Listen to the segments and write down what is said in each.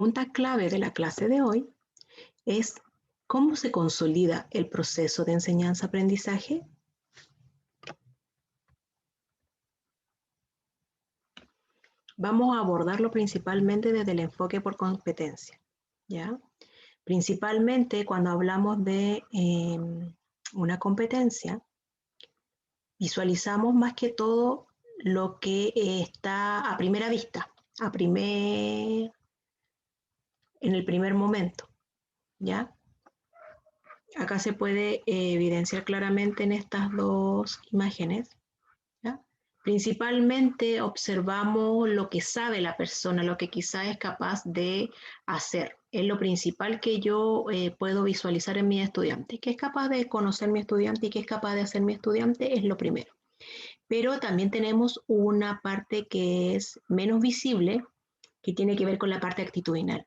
Pregunta clave de la clase de hoy es ¿cómo se consolida el proceso de enseñanza-aprendizaje? Vamos a abordarlo principalmente desde el enfoque por competencia, ¿ya? Principalmente cuando hablamos de una competencia, visualizamos más que todo lo que está a primera vista, en el primer momento, ¿ya? Acá se puede evidenciar claramente en estas dos imágenes, ¿ya? Principalmente observamos lo que sabe la persona, lo que quizá es capaz de hacer. Es lo principal que yo puedo visualizar en mi estudiante. ¿Qué es capaz de conocer mi estudiante y qué es capaz de hacer mi estudiante? Es lo primero. Pero también tenemos una parte que es menos visible, que tiene que ver con la parte actitudinal,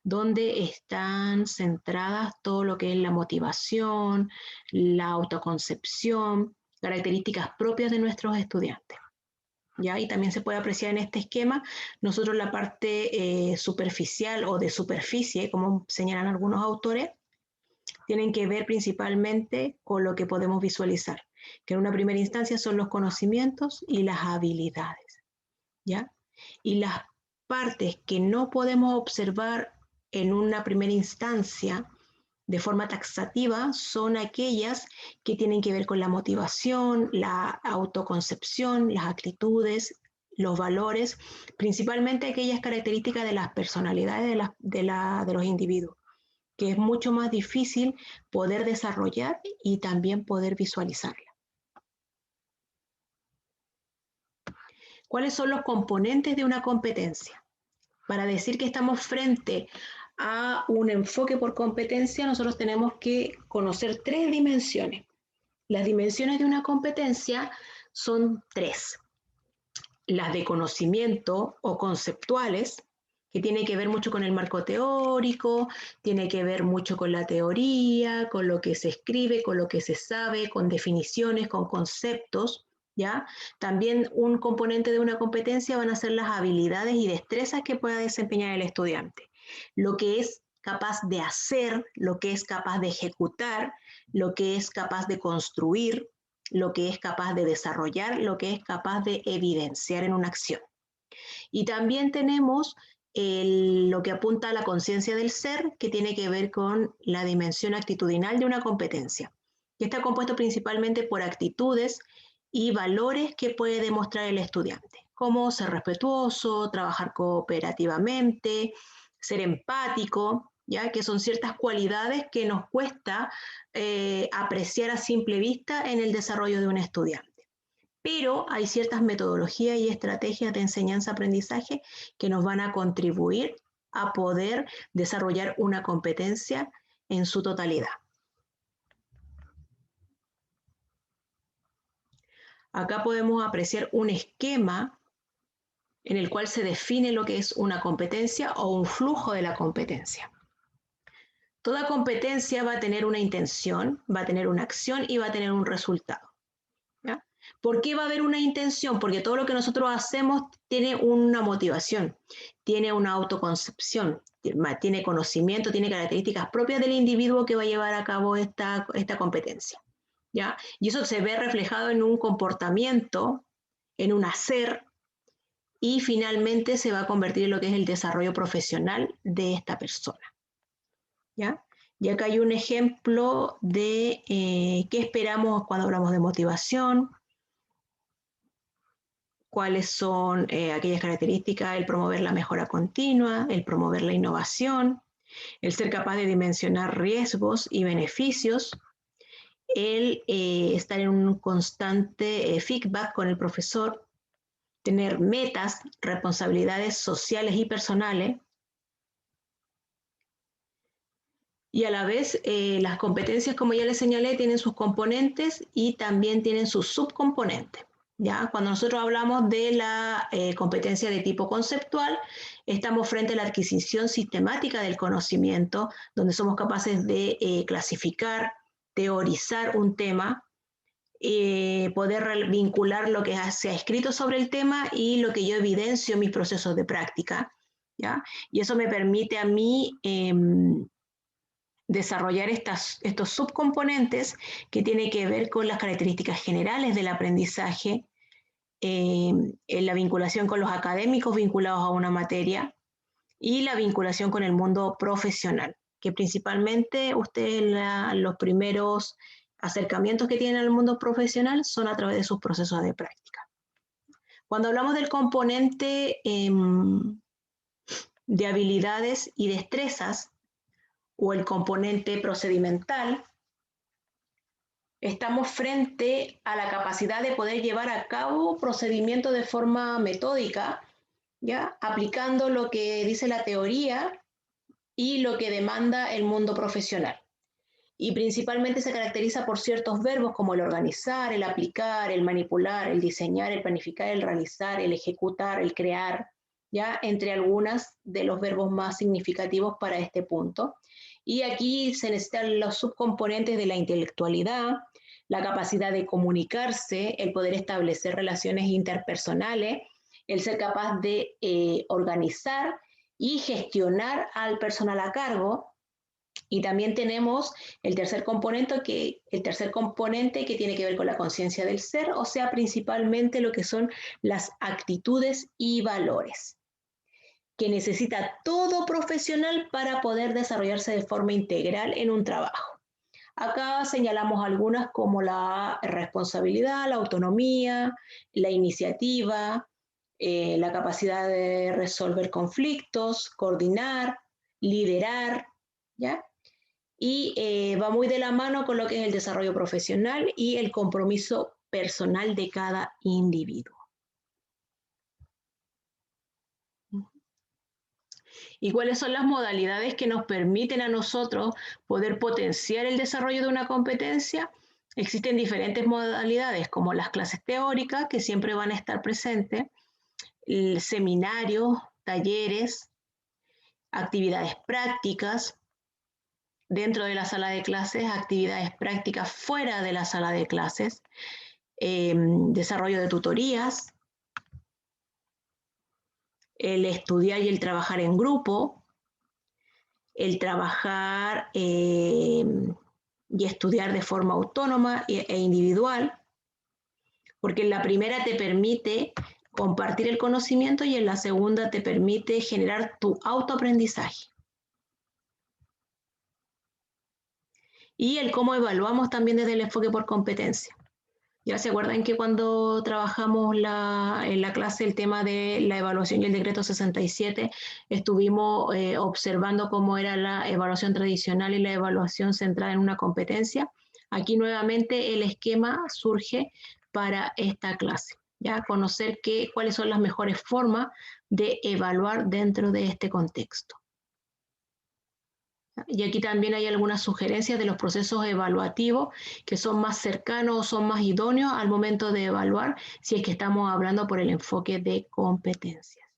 donde están centradas todo lo que es la motivación, la autoconcepción, características propias de nuestros estudiantes. ¿Ya? Y también se puede apreciar en este esquema, nosotros la parte superficial o de superficie, como señalan algunos autores, tienen que ver principalmente con lo que podemos visualizar, que en una primera instancia son los conocimientos y las habilidades, ¿ya? Y las partes que no podemos observar en una primera instancia de forma taxativa son aquellas que tienen que ver con la motivación, la autoconcepción, las actitudes, los valores, principalmente aquellas características de las personalidades de los individuos, que es mucho más difícil poder desarrollar y también poder visualizarla. ¿Cuáles son los componentes de una competencia? Para decir que estamos frente a un enfoque por competencia, nosotros tenemos que conocer tres dimensiones. Las dimensiones de una competencia son tres. Las de conocimiento o conceptuales, que tiene que ver mucho con el marco teórico, tiene que ver mucho con la teoría, con lo que se escribe, con lo que se sabe, con definiciones, con conceptos, ¿ya? También un componente de una competencia van a ser las habilidades y destrezas que pueda desempeñar el estudiante. Lo que es capaz de hacer, lo que es capaz de ejecutar, lo que es capaz de construir, lo que es capaz de desarrollar, lo que es capaz de evidenciar en una acción. Y también tenemos lo que apunta a la conciencia del ser, que tiene que ver con la dimensión actitudinal de una competencia, que está compuesto principalmente por actitudes y valores que puede demostrar el estudiante, como ser respetuoso, trabajar cooperativamente, ser empático, ¿ya? Que son ciertas cualidades que nos cuesta apreciar a simple vista en el desarrollo de un estudiante. Pero hay ciertas metodologías y estrategias de enseñanza-aprendizaje que nos van a contribuir a poder desarrollar una competencia en su totalidad. Acá podemos apreciar un esquema en el cual se define lo que es una competencia o un flujo de la competencia. Toda competencia va a tener una intención, va a tener una acción y va a tener un resultado. ¿Ya? ¿Por qué va a haber una intención? Porque todo lo que nosotros hacemos tiene una motivación, tiene una autoconcepción, tiene conocimiento, tiene características propias del individuo que va a llevar a cabo esta competencia. ¿Ya? Y eso se ve reflejado en un comportamiento, en un hacer, y finalmente se va a convertir en lo que es el desarrollo profesional de esta persona. ¿Ya? Y acá hay un ejemplo de qué esperamos cuando hablamos de motivación, cuáles son aquellas características, el promover la mejora continua, el promover la innovación, el ser capaz de dimensionar riesgos y beneficios, el estar en un constante feedback con el profesor, tener metas, responsabilidades sociales y personales, y a la vez las competencias, como ya les señalé, tienen sus componentes y también tienen sus subcomponentes. ¿Ya? Cuando nosotros hablamos de la competencia de tipo conceptual, estamos frente a la adquisición sistemática del conocimiento, donde somos capaces de clasificar, teorizar un tema, poder vincular lo que se ha escrito sobre el tema y lo que yo evidencio en mis procesos de práctica, ¿ya? Y eso me permite a mí desarrollar estos subcomponentes que tienen que ver con las características generales del aprendizaje, en la vinculación con los académicos vinculados a una materia y la vinculación con el mundo profesional, que principalmente ustedes los primeros acercamientos que tienen al mundo profesional son a través de sus procesos de práctica. Cuando hablamos del componente de habilidades y destrezas o el componente procedimental, estamos frente a la capacidad de poder llevar a cabo procedimientos de forma metódica, ¿ya? Aplicando lo que dice la teoría y lo que demanda el mundo profesional. Y principalmente se caracteriza por ciertos verbos como el organizar, el aplicar, el manipular, el diseñar, el planificar, el realizar, el ejecutar, el crear, ¿ya? Entre algunas de los verbos más significativos para este punto. Y aquí se necesitan los subcomponentes de la intelectualidad, la capacidad de comunicarse, el poder establecer relaciones interpersonales, el ser capaz de organizar y gestionar al personal a cargo. Y también tenemos el tercer componente que tiene que ver con la conciencia del ser, o sea, principalmente lo que son las actitudes y valores, que necesita todo profesional para poder desarrollarse de forma integral en un trabajo. Acá señalamos algunas como la responsabilidad, la autonomía, la iniciativa, la capacidad de resolver conflictos, coordinar, liderar, ¿ya? Y va muy de la mano con lo que es el desarrollo profesional y el compromiso personal de cada individuo. ¿Y cuáles son las modalidades que nos permiten a nosotros poder potenciar el desarrollo de una competencia? Existen diferentes modalidades, como las clases teóricas, que siempre van a estar presentes, seminarios, talleres, actividades prácticas dentro de la sala de clases, actividades prácticas fuera de la sala de clases, desarrollo de tutorías, el estudiar y el trabajar en grupo, el trabajar y estudiar de forma autónoma e individual, porque en la primera te permite compartir el conocimiento y en la segunda te permite generar tu autoaprendizaje. Y el cómo evaluamos también desde el enfoque por competencia. Ya se acuerdan que cuando trabajamos en la clase el tema de la evaluación y el decreto 67, estuvimos observando cómo era la evaluación tradicional y la evaluación centrada en una competencia. Aquí nuevamente el esquema surge para esta clase, ya conocer cuáles son las mejores formas de evaluar dentro de este contexto. Y aquí también hay algunas sugerencias de los procesos evaluativos que son más cercanos o son más idóneos al momento de evaluar si es que estamos hablando por el enfoque de competencias.